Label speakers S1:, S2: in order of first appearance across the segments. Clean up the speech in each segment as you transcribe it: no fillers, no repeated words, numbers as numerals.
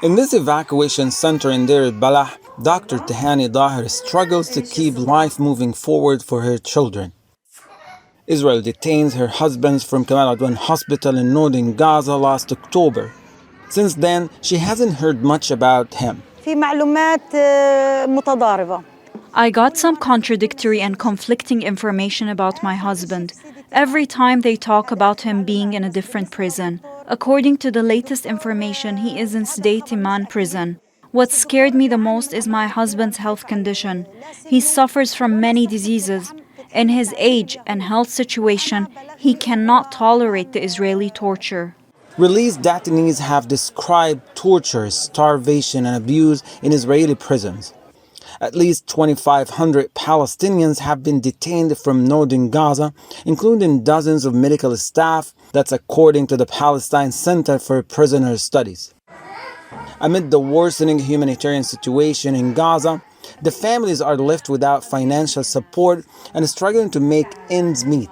S1: In this evacuation center in Deir el-Balah, Dr. Hani struggles to keep life moving forward for her children. Israel detains her husband from Kamal Adwan Hospital in northern Gaza last October. Since then, she hasn't heard much about him.
S2: I got some contradictory and conflicting information about my husband. Every time they talk about him being in a different prison. According to the latest information, he is in detained prison. What scared me the most is my husband's health condition. He suffers from many diseases. In his age and health situation, he cannot tolerate the Israeli torture.
S1: Released detainees have described torture, starvation, and abuse in Israeli prisons. At least 2,500 Palestinians have been detained from northern Gaza, including dozens of medical staff. That's according to the Palestine Center for Prisoner Studies. Amid the worsening humanitarian situation in Gaza, the families are left without financial support and struggling to make ends meet.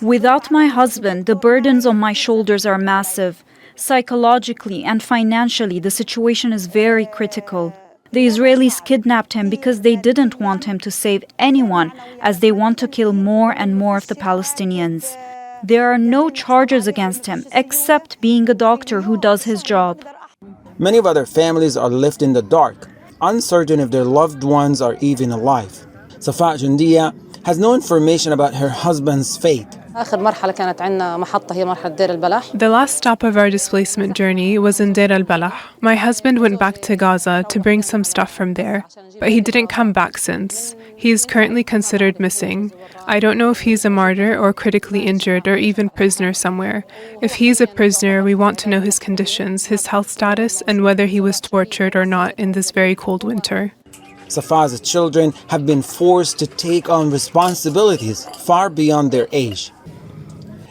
S2: Without my husband, the burdens on my shoulders are massive. Psychologically and financially, the situation is very critical. The Israelis kidnapped him because they didn't want him to save anyone, as they want to kill more and more of the Palestinians. There are no charges against him, except being a doctor who does his job.
S1: Many of other families are left in the dark, uncertain if their loved ones are even alive. Safa Jundia has no information about her husband's fate.
S3: The last stop of our displacement journey was in Deir el-Balah. My husband went back to Gaza to bring some stuff from there, but he didn't come back since. He is currently considered missing. I don't know if he's a martyr or critically injured or even prisoner somewhere. If he's a prisoner, we want to know his conditions, his health status, and whether he was tortured or not in this very cold winter.
S1: Safa's children have been forced to take on responsibilities far beyond their age.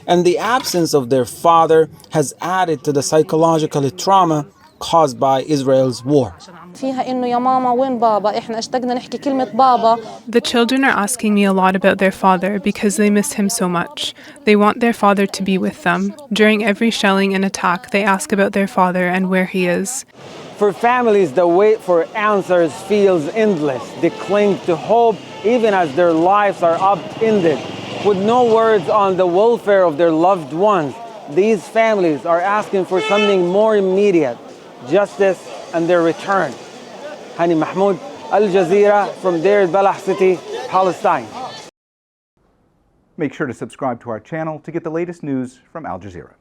S1: And the absence of their father has added to the psychological trauma caused by Israel's war.
S3: The children are asking me a lot about their father because they miss him so much. They want their father to be with them. During every shelling and attack, they ask about their father and where he is.
S1: For families, the wait for answers feels endless. They cling to hope even as their lives are upended. With no words on the welfare of their loved ones, these families are asking for something more immediate, justice and their return. Hani Mahmoud, Al Jazeera from Deir el-Balah City, Palestine.
S4: Make sure to subscribe to our channel to get the latest news from Al Jazeera.